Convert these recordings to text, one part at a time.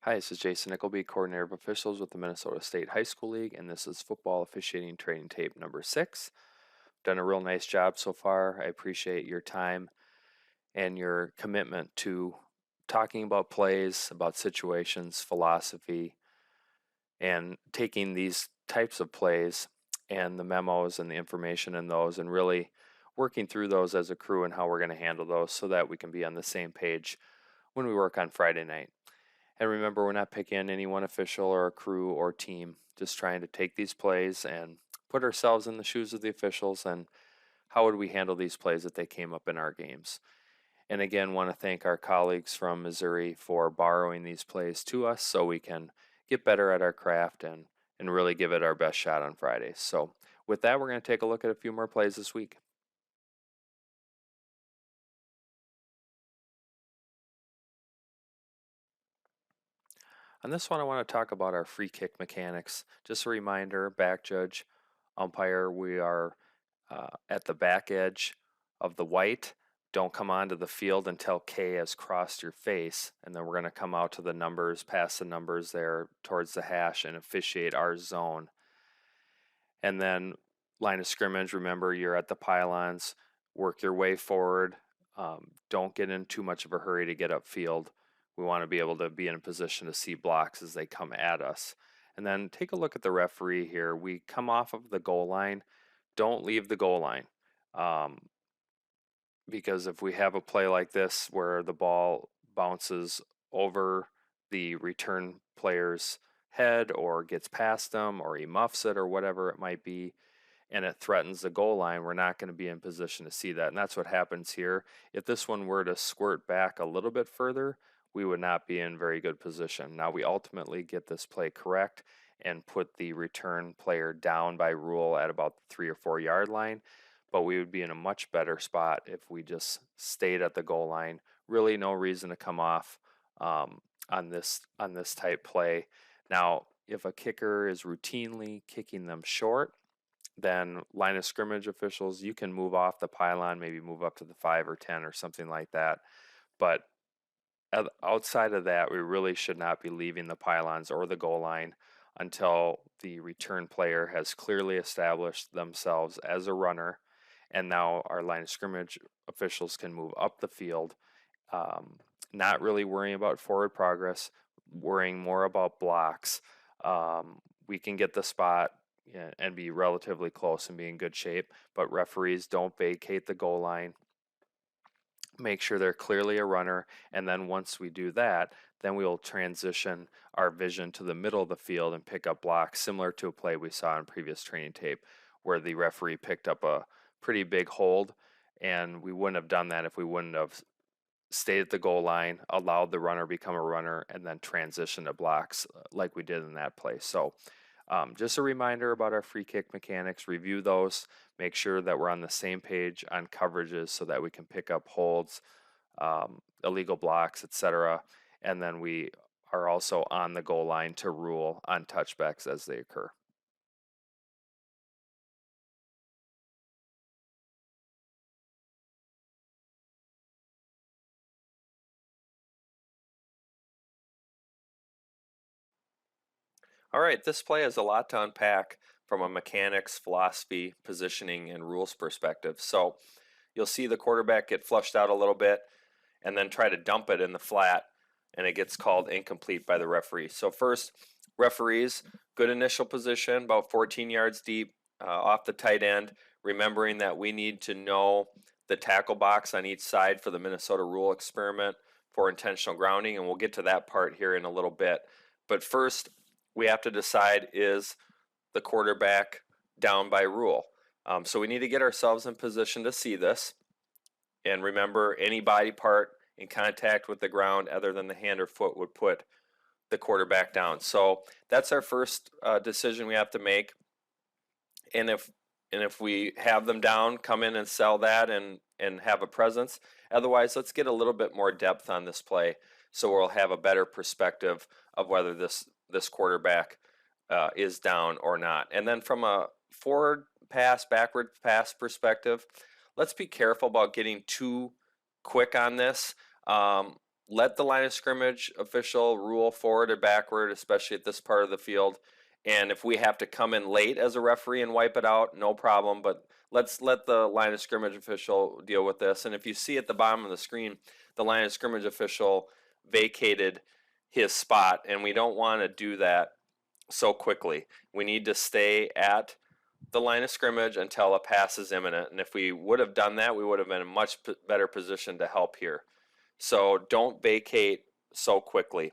Hi, this is Jason Nickleby, Coordinator of Officials with the Minnesota State High School League, and this is Football Officiating Training Tape number 6. Done a real nice job so far. I appreciate your time and your commitment to talking about plays, about situations, philosophy, and taking these types of plays and the memos and the information in those and really working through those as a crew and how we're going to handle those so that we can be on the same page when we work on Friday night. And remember, we're not picking any one official or a crew or team, just trying to take these plays and put ourselves in the shoes of the officials and how would we handle these plays if they came up in our games. And again, want to thank our colleagues from Missouri for borrowing these plays to us so we can get better at our craft and really give it our best shot on Fridays. So with that, we're going to take a look at a few more plays this week. On this one, I want to talk about our free kick mechanics. Just a reminder, back judge, umpire, we are at the back edge of the white. Don't come onto the field until K has crossed your face, and then we're going to come out to the numbers, past the numbers there towards the hash and officiate our zone. And then line of scrimmage, remember you're at the pylons, work your way forward. Don't get in too much of a hurry to get upfield. We want to be able to be in a position to see blocks as they come at us. And then take a look at the referee here. We come off of the goal line. Don't leave the goal line. Because if we have a play like this where the ball bounces over the return player's head or gets past them or he muffs it or whatever it might be, and it threatens the goal line, we're not going to be in position to see that. And that's what happens here. If this one were to squirt back a little bit further, we would not be in very good position. Now we ultimately get this play correct and put the return player down by rule at about the 3 or 4 yard line, but we would be in a much better spot if we just stayed at the goal line. Really no reason to come off on this type play. Now, if a kicker is routinely kicking them short, then line of scrimmage officials, you can move off the pylon, maybe move up to the 5 or 10 or something like that. But outside of that, we really should not be leaving the pylons or the goal line until the return player has clearly established themselves as a runner. And now our line of scrimmage officials can move up the field, not really worrying about forward progress, worrying more about blocks. We can get the spot and be relatively close and be in good shape, but referees don't vacate the goal line. Make sure they're clearly a runner, and then once we do that, then we will transition our vision to the middle of the field and pick up blocks, similar to a play we saw in previous training tape where the referee picked up a pretty big hold, and we wouldn't have done that if we wouldn't have stayed at the goal line, allowed the runner become a runner, and then transition to blocks like we did in that play. So just a reminder about our free kick mechanics, review those, make sure that we're on the same page on coverages so that we can pick up holds, illegal blocks, etc. And then we are also on the goal line to rule on touchbacks as they occur. All right, this play has a lot to unpack from a mechanics, philosophy, positioning, and rules perspective. So you'll see the quarterback get flushed out a little bit and then try to dump it in the flat, and it gets called incomplete by the referee. So first, referees, good initial position, about 14 yards deep off the tight end, remembering that we need to know the tackle box on each side for the Minnesota rule experiment for intentional grounding, and we'll get to that part here in a little bit. But first, we have to decide, is the quarterback down by rule? So we need to get ourselves in position to see this. And remember, any body part in contact with the ground other than the hand or foot would put the quarterback down. So that's our first decision we have to make. And if we have them down, come in and sell that and have a presence. Otherwise, let's get a little bit more depth on this play so we'll have a better perspective of whether this quarterback is down or not. And then from a forward pass, backward pass perspective, let's be careful about getting too quick on this. let the line of scrimmage official rule forward or backward, especially at this part of the field. And if we have to come in late as a referee and wipe it out, no problem. But let's let the line of scrimmage official deal with this. And if you see at the bottom of the screen, the line of scrimmage official vacated his spot, and we don't want to do that so quickly. We need to stay at the line of scrimmage until a pass is imminent. And if we would have done that, we would have been in a much better position to help here. So don't vacate so quickly.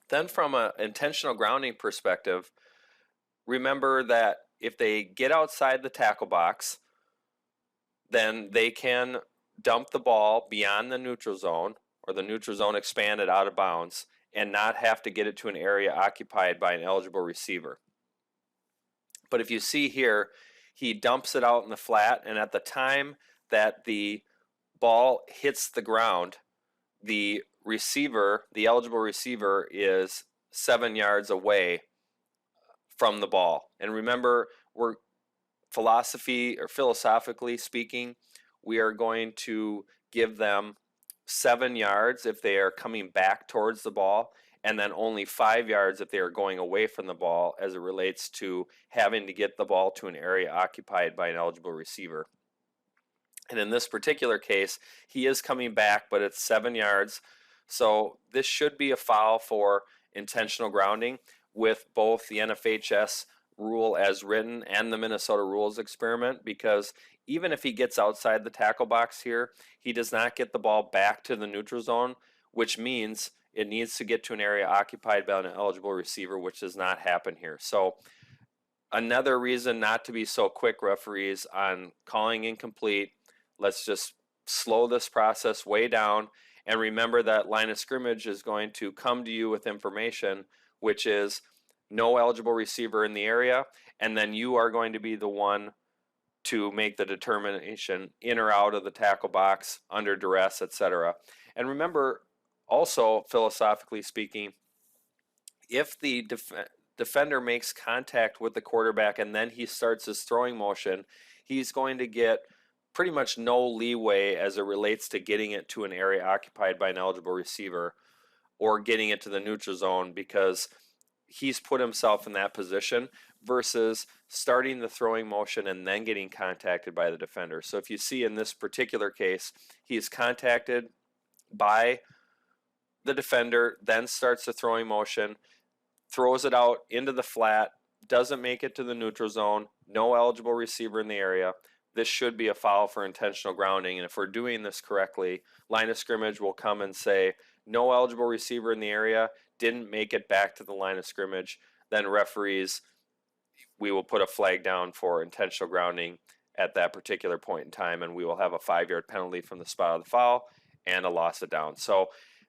Then from an intentional grounding perspective, remember that if they get outside the tackle box, then they can dump the ball beyond the neutral zone or the neutral zone expanded out of bounds and not have to get it to an area occupied by an eligible receiver. But if you see here, he dumps it out in the flat, and at the time that the ball hits the ground, the receiver, the eligible receiver, is 7 yards away from the ball. And remember, we're philosophically speaking, we are going to give them 7 yards if they are coming back towards the ball, and then only 5 yards if they are going away from the ball as it relates to having to get the ball to an area occupied by an eligible receiver. And in this particular case, he is coming back, but it's 7 yards. So this should be a foul for intentional grounding with both the NFHS rule as written and the Minnesota rules experiment, because even if he gets outside the tackle box here, he does not get the ball back to the neutral zone, which means it needs to get to an area occupied by an eligible receiver, which does not happen here. So another reason not to be so quick, referees, on calling incomplete. Let's just slow this process way down, and remember that line of scrimmage is going to come to you with information, which is no eligible receiver in the area, and then you are going to be the one to make the determination in or out of the tackle box, under duress, etc. And remember, also philosophically speaking, if the defender makes contact with the quarterback and then he starts his throwing motion, he's going to get pretty much no leeway as it relates to getting it to an area occupied by an eligible receiver or getting it to the neutral zone, because he's put himself in that position versus starting the throwing motion and then getting contacted by the defender. So if you see in this particular case, he is contacted by the defender, then starts the throwing motion, throws it out into the flat, doesn't make it to the neutral zone, no eligible receiver in the area. This should be a foul for intentional grounding. And if we're doing this correctly, line of scrimmage will come and say, no eligible receiver in the area, didn't make it back to the line of scrimmage. Then referees, we will put a flag down for intentional grounding at that particular point in time, and we will have a 5-yard penalty from the spot of the foul and a loss of down. So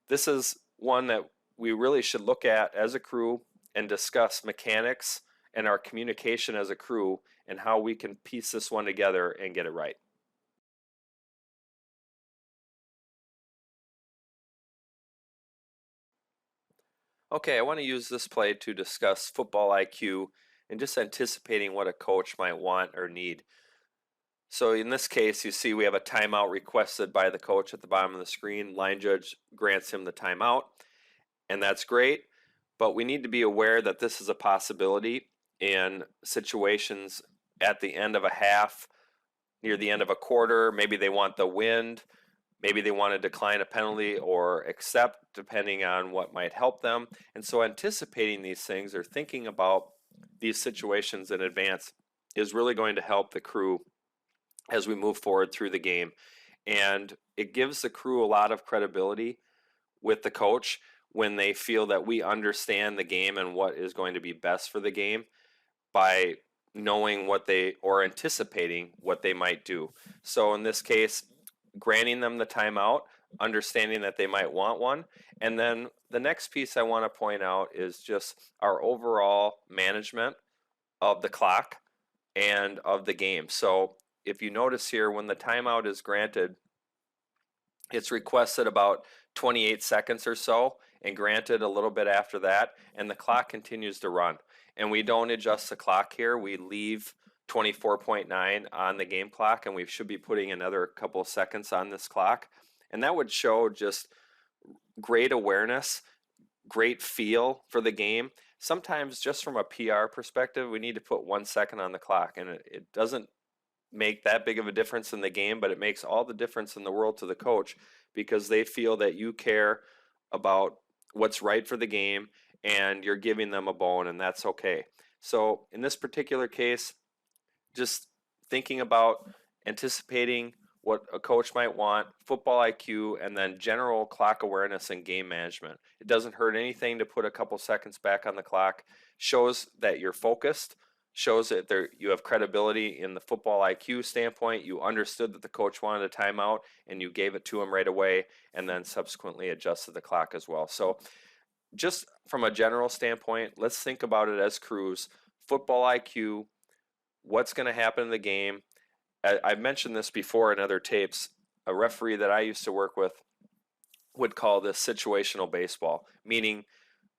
this is one that we really should look at as a crew and discuss mechanics and our communication as a crew and how we can piece this one together and get it right. Okay, I want to use this play to discuss football IQ and just anticipating what a coach might want or need. So in this case, you see we have a timeout requested by the coach at the bottom of the screen. Line judge grants him the timeout, and that's great, but we need to be aware that this is a possibility in situations at the end of a half, near the end of a quarter. Maybe they want the wind, maybe they want to decline a penalty or accept, depending on what might help them. And so anticipating these things or thinking about these situations in advance is really going to help the crew as we move forward through the game. And it gives the crew a lot of credibility with the coach when they feel that we understand the game and what is going to be best for the game by knowing what they, or anticipating what they might do. So in this case, granting them the timeout, understanding that they might want one. And then the next piece I want to point out is just our overall management of the clock and of the game. So if you notice here, when the timeout is granted, it's requested about 28 seconds or so and granted a little bit after that, and the clock continues to run. And we don't adjust the clock here. We leave 24.9 on the game clock, and we should be putting another couple of seconds on this clock. And that would show just great awareness, great feel for the game. Sometimes just from a PR perspective, we need to put 1 second on the clock, and it doesn't make that big of a difference in the game, but it makes all the difference in the world to the coach because they feel that you care about what's right for the game and you're giving them a bone, and that's okay. So in this particular case, just thinking about anticipating what a coach might want, football IQ, and then general clock awareness and game management. It doesn't hurt anything to put a couple seconds back on the clock. Shows that you're focused, shows that you have credibility in the football IQ standpoint. You understood that the coach wanted a timeout and you gave it to him right away, and then subsequently adjusted the clock as well. So just from a general standpoint, let's think about it as crews. Football IQ, what's going to happen in the game. I've mentioned this before in other tapes. A referee that I used to work with would call this situational baseball, meaning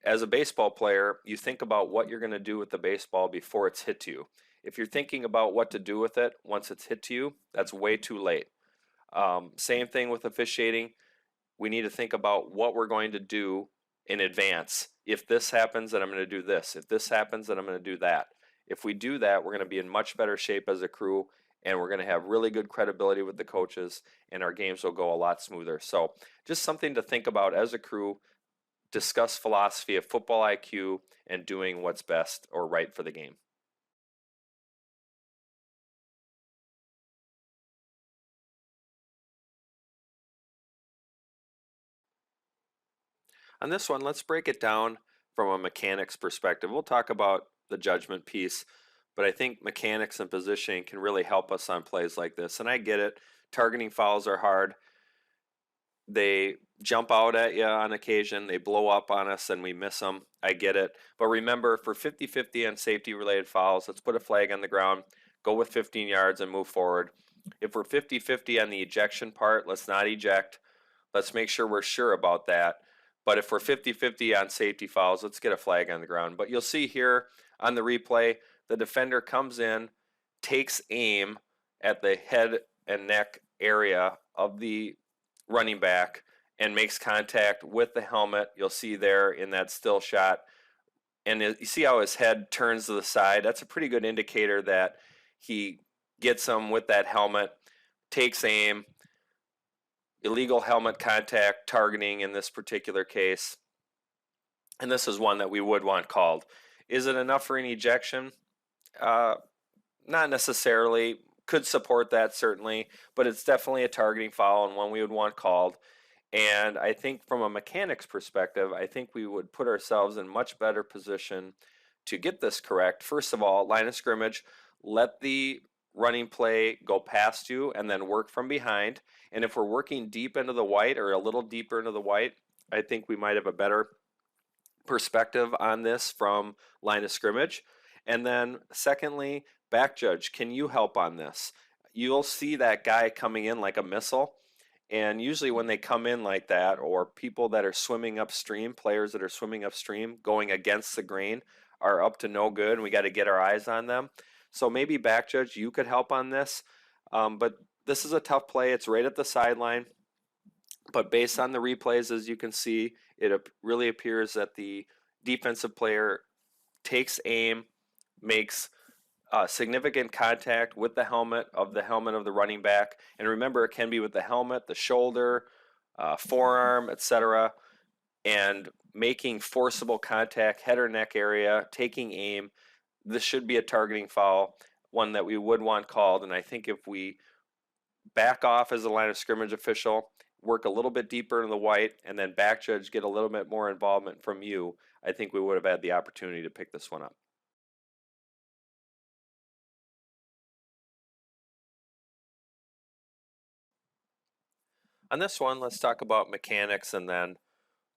as a baseball player, you think about what you're going to do with the baseball before it's hit to you. If you're thinking about what to do with it once it's hit to you, that's way too late. Same thing with officiating. We need to think about what we're going to do in advance. If this happens, then I'm going to do this. If this happens, then I'm going to do that. If we do that, we're going to be in much better shape as a crew, and we're going to have really good credibility with the coaches, and our games will go a lot smoother. So just something to think about as a crew. Discuss philosophy of football IQ and doing what's best or right for the game. On this one, let's break it down from a mechanics perspective. We'll talk about the judgment piece, but I think mechanics and positioning can really help us on plays like this. And I get it. Targeting fouls are hard. They jump out at you on occasion. They blow up on us and we miss them. I get it. But remember, for 50-50 on safety-related fouls, let's put a flag on the ground, go with 15 yards and move forward. If we're 50-50 on the ejection part, let's not eject. Let's make sure we're sure about that. But if we're 50-50 on safety fouls, let's get a flag on the ground. But you'll see here on the replay, the defender comes in, takes aim at the head and neck area of the running back and makes contact with the helmet. You'll see there in that still shot. And you see how his head turns to the side? That's a pretty good indicator that he gets him with that helmet, takes aim, illegal helmet contact, targeting in this particular case. And this is one that we would want called. Is it enough for an ejection? Not necessarily. Could support that certainly, but it's definitely a targeting foul and one we would want called. And I think from a mechanics perspective, I think we would put ourselves in much better position to get this correct. First of all, line of scrimmage, let the running play go past you and then work from behind. And if we're working deep into the white or a little deeper into the white, I think we might have a better perspective on this from line of scrimmage. And then secondly, back judge, can you help on this? You'll see that guy coming in like a missile. And usually when they come in like that, or people that are swimming upstream, players that are swimming upstream, going against the grain, are up to no good, and we got to get our eyes on them. So maybe back judge, you could help on this. But this is a tough play. It's right at the sideline. But based on the replays, as you can see, it really appears that the defensive player takes aim, makes significant contact with the helmet of the running back. And remember, it can be with the helmet, the shoulder, forearm, etc. And making forcible contact, head or neck area, taking aim. This should be a targeting foul, one that we would want called. And I think if we back off as a line of scrimmage official, work a little bit deeper in the white, and then back judge, get a little bit more involvement from you, I think we would have had the opportunity to pick this one up. On this one, let's talk about mechanics and then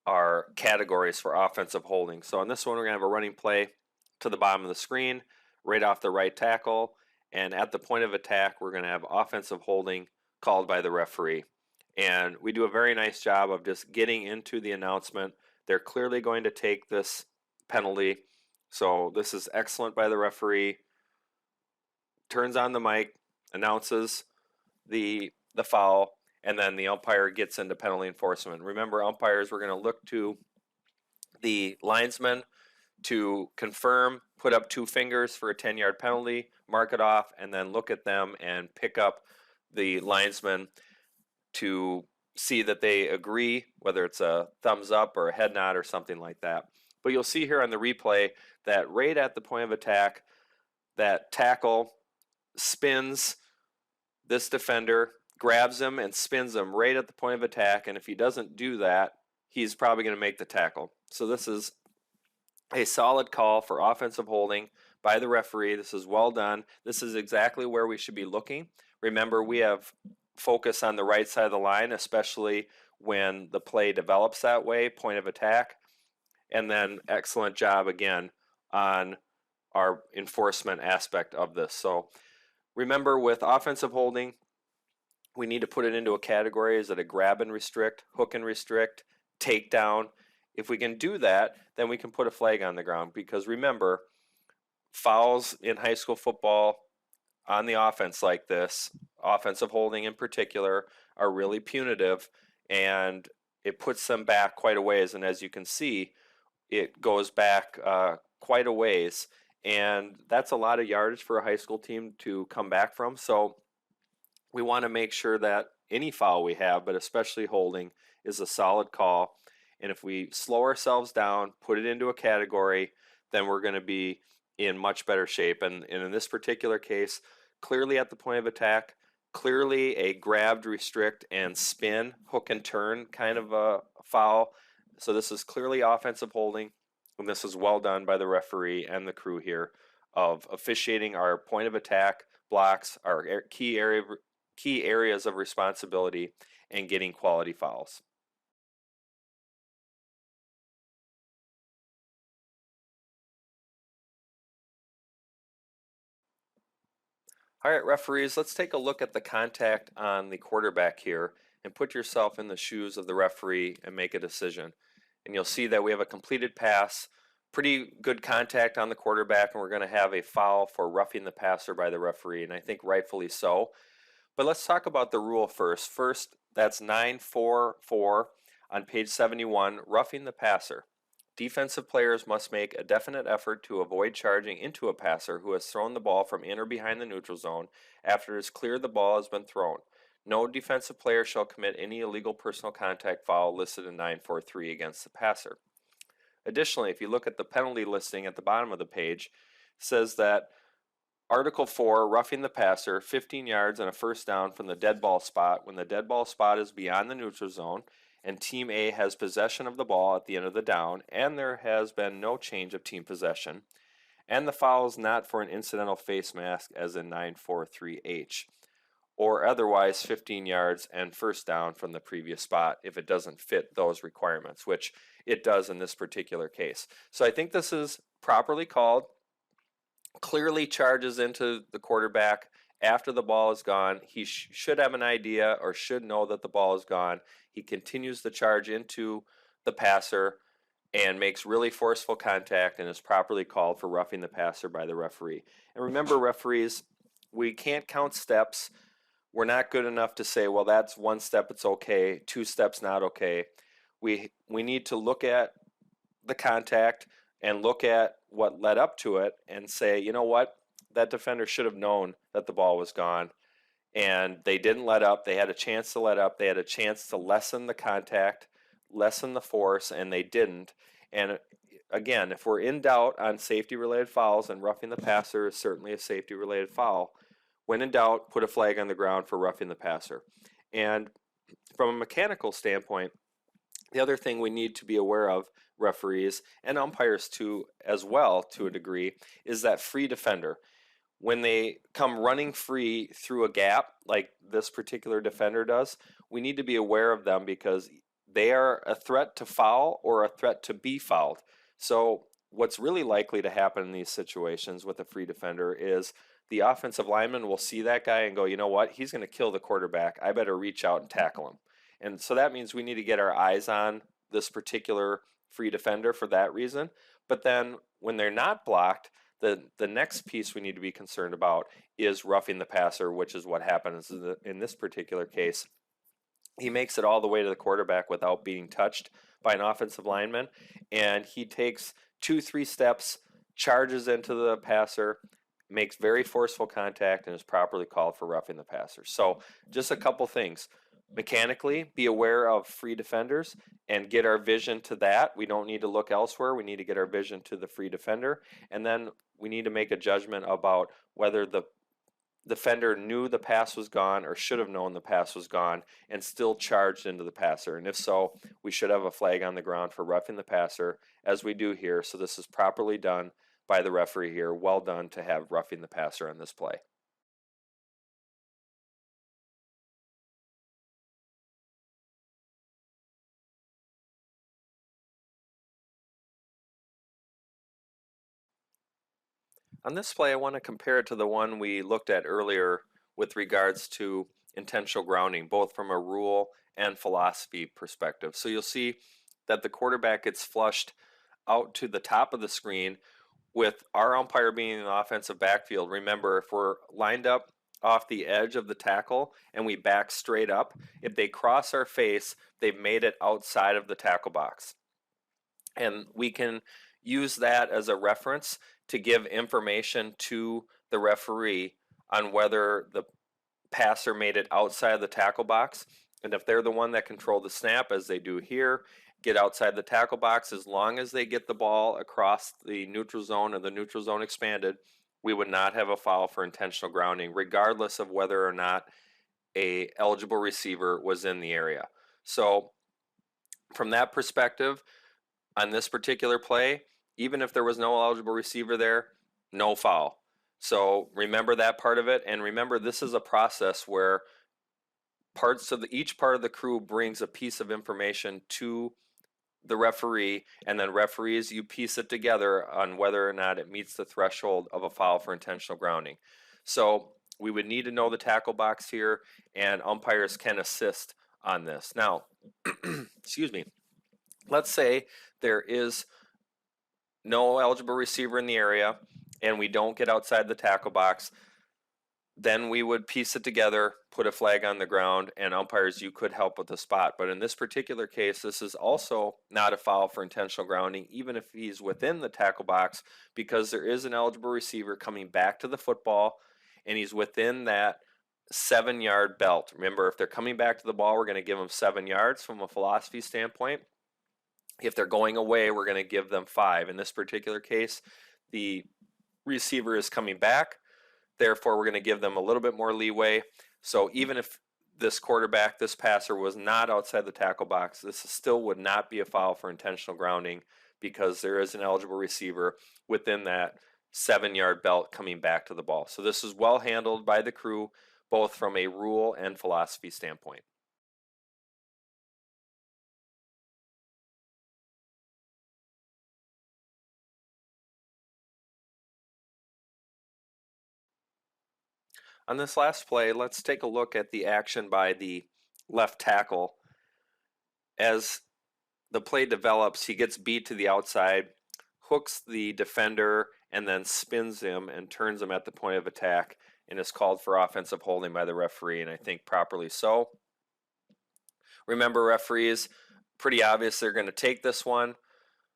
our categories for offensive holding. So on this one, we're going to have a running play to the bottom of the screen, right off the right tackle, and at the point of attack, we're going to have offensive holding called by the referee. And we do a very nice job of just getting into the announcement. They're clearly going to take this penalty. So this is excellent by the referee. Turns on the mic, announces the foul, and then the umpire gets into penalty enforcement. Remember, umpires, we're going to look to the linesman to confirm, put up 2 fingers for a 10-yard penalty, mark it off, and then look at them and pick up the linesman to see that they agree, whether it's a thumbs up or a head nod or something like that. But you'll see here on the replay that right at the point of attack, that tackle spins this defender, grabs him and spins him right at the point of attack, and if he doesn't do that, he's probably going to make the tackle. So this is a solid call for offensive holding by the referee. This is well done. This is exactly where we should be looking. Remember, we have focus on the right side of the line, especially when the play develops that way, point of attack. And then excellent job again on our enforcement aspect of this. So remember, with offensive holding, we need to put it into a category. Is it a grab and restrict, hook and restrict, takedown? If we can do that, then we can put a flag on the ground, because remember, fouls in high school football on the offense like this, offensive holding in particular, are really punitive, and it puts them back quite a ways. And as you can see, it goes back quite a ways, and that's a lot of yardage for a high school team to come back from. So we want to make sure that any foul we have, but especially holding, is a solid call. And if we slow ourselves down, put it into a category, then we're going to be in much better shape. And in this particular case, clearly at the point of attack, clearly a grabbed, restrict, and spin, hook and turn kind of a foul. So this is clearly offensive holding, and this is well done by the referee and the crew here of officiating our point of attack blocks, our key areas of responsibility, and getting quality fouls. All right, referees, let's take a look at the contact on the quarterback here and put yourself in the shoes of the referee and make a decision. And you'll see that we have a completed pass, pretty good contact on the quarterback, and we're going to have a foul for roughing the passer by the referee, and I think rightfully so. But let's talk about the rule first. First, that's 944 on page 71, roughing the passer. Defensive players must make a definite effort to avoid charging into a passer who has thrown the ball from in or behind the neutral zone after it is clear the ball has been thrown. No defensive player shall commit any illegal personal contact foul listed in 943 against the passer. Additionally, if you look at the penalty listing at the bottom of the page, it says that Article 4, roughing the passer, 15 yards and a first down from the dead ball spot when the dead ball spot is beyond the neutral zone and Team A has possession of the ball at the end of the down, and there has been no change of team possession, and the foul is not for an incidental face mask as in 943H, or otherwise 15 yards and first down from the previous spot if it doesn't fit those requirements, which it does in this particular case. So I think this is properly called, clearly charges into the quarterback after the ball is gone. He should have an idea or should know that the ball is gone. He continues the charge into the passer and makes really forceful contact and is properly called for roughing the passer by the referee. And remember, referees, we can't count steps. We're not good enough to say, well, that's 1 step, it's okay, 2 steps, not okay. We need to look at the contact and look at what led up to it and say, you know what, that defender should have known that the ball was gone, and they didn't let up. They had a chance to let up. They had a chance to lessen the contact, lessen the force, and they didn't. And again, if we're in doubt on safety-related fouls, and roughing the passer is certainly a safety-related foul, when in doubt, put a flag on the ground for roughing the passer. And from a mechanical standpoint, the other thing we need to be aware of, referees and umpires too as well to a degree, is that free defender. When they come running free through a gap like this particular defender does, we need to be aware of them because they are a threat to foul or a threat to be fouled. So what's really likely to happen in these situations with a free defender is the offensive lineman will see that guy and go, you know what, he's going to kill the quarterback. I better reach out and tackle him. And so that means we need to get our eyes on this particular free defender for that reason. But then when they're not blocked, the next piece we need to be concerned about is roughing the passer, which is what happens in this particular case. He makes it all the way to the quarterback without being touched by an offensive lineman, and he takes 2, 3 steps, charges into the passer, makes very forceful contact, and is properly called for roughing the passer. So just a couple things. Mechanically, be aware of free defenders and get our vision to that. We don't need to look elsewhere. We need to get our vision to the free defender. And then we need to make a judgment about whether the defender knew the pass was gone or should have known the pass was gone and still charged into the passer. And if so, we should have a flag on the ground for roughing the passer, as we do here. So this is properly done by the referee here. Well done to have roughing the passer on this play. On this play, I want to compare it to the one we looked at earlier with regards to intentional grounding, both from a rule and philosophy perspective. So you'll see that the quarterback gets flushed out to the top of the screen with our umpire being in the offensive backfield. Remember, if we're lined up off the edge of the tackle and we back straight up, if they cross our face, they've made it outside of the tackle box. And we can use that as a reference to give information to the referee on whether the passer made it outside of the tackle box. And if they're the one that controlled the snap, as they do here, get outside the tackle box, as long as they get the ball across the neutral zone and the neutral zone expanded, we would not have a foul for intentional grounding, regardless of whether or not a eligible receiver was in the area. So from that perspective, on this particular play, even if there was no eligible receiver there, no foul. So remember that part of it, and remember this is a process where each part of the crew brings a piece of information to the referee, and then referees, you piece it together on whether or not it meets the threshold of a foul for intentional grounding. So we would need to know the tackle box here, and umpires can assist on this. Now, excuse me, let's say there is no eligible receiver in the area and we don't get outside the tackle box. Then we would piece it together, put a flag on the ground, and umpires, you could help with the spot. But in this particular case, this is also not a foul for intentional grounding, even if he's within the tackle box, because there is an eligible receiver coming back to the football, and he's within that 7-yard belt. Remember, if they're coming back to the ball, we're going to give them 7 yards from a philosophy standpoint. If they're going away, we're going to give them 5. In this particular case, the receiver is coming back. Therefore, we're going to give them a little bit more leeway. So even if this quarterback, this passer was not outside the tackle box, this still would not be a foul for intentional grounding because there is an eligible receiver within that 7-yard belt coming back to the ball. So this is well handled by the crew, both from a rule and philosophy standpoint. On this last play, let's take a look at the action by the left tackle. As the play develops, he gets beat to the outside, hooks the defender, and then spins him and turns him at the point of attack, and is called for offensive holding by the referee, and I think properly so. Remember, referees, pretty obvious they're going to take this one,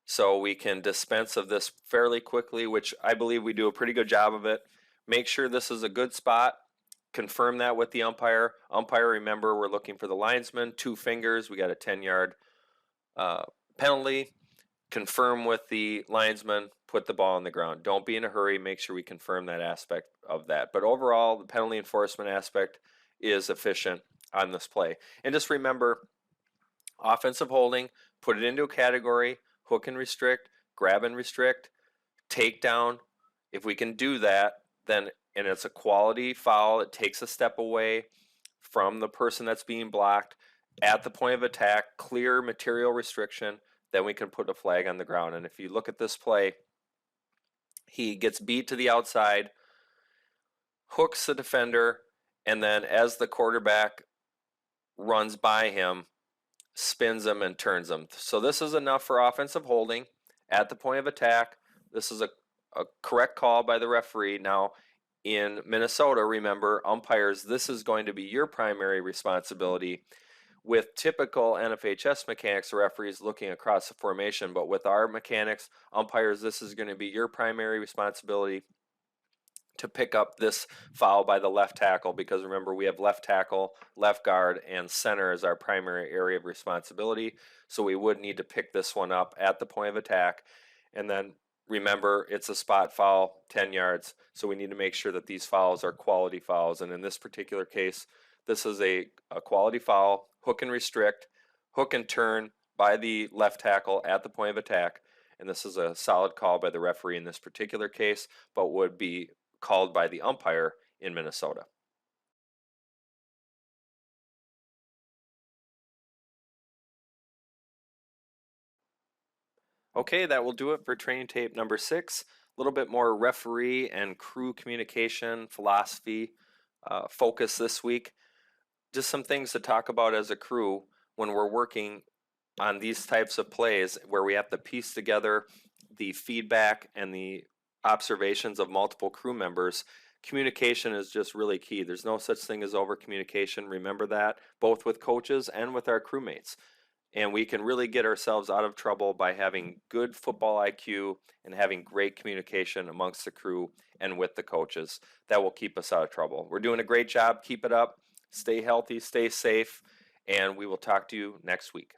so we can dispense of this fairly quickly, which I believe we do a pretty good job of it. Make sure this is a good spot. Confirm that with the umpire. Umpire, remember, we're looking for the linesman, 2 fingers. We got a 10-yard penalty. Confirm with the linesman, put the ball on the ground. Don't be in a hurry. Make sure we confirm that aspect of that. But overall, the penalty enforcement aspect is efficient on this play. And just remember, offensive holding, put it into a category, hook and restrict, grab and restrict, takedown. If we can do that, then, and it's a quality foul, it takes a step away from the person that's being blocked at the point of attack, clear material restriction, then we can put a flag on the ground. And if you look at this play, he gets beat to the outside, hooks the defender, and then as the quarterback runs by him, spins him and turns him. So this is enough for offensive holding at the point of attack. This is a correct call by the referee. Now, in Minnesota, remember, umpires, this is going to be your primary responsibility. with typical NFHS mechanics, the referees looking across the formation, but with our mechanics, umpires, this is going to be your primary responsibility to pick up this foul by the left tackle, because remember, we have left tackle, left guard, and center as our primary area of responsibility. So we would need to pick this one up at the point of attack. And then remember, it's a spot foul, 10 yards. So we need to make sure that these fouls are quality fouls. And in this particular case, this is a quality foul, hook and restrict, hook and turn by the left tackle at the point of attack. And this is a solid call by the referee in this particular case, but would be called by the umpire in Minnesota. Okay, that will do it for training tape number 6. A little bit more referee and crew communication philosophy focus this week. Just some things to talk about as a crew when we're working on these types of plays where we have to piece together the feedback and the observations of multiple crew members. Communication is just really key. There's no such thing as over communication. Remember that, both with coaches and with our crewmates. And we can really get ourselves out of trouble by having good football IQ and having great communication amongst the crew and with the coaches. That will keep us out of trouble. We're doing a great job. Keep it up. Stay healthy, stay safe, and we will talk to you next week.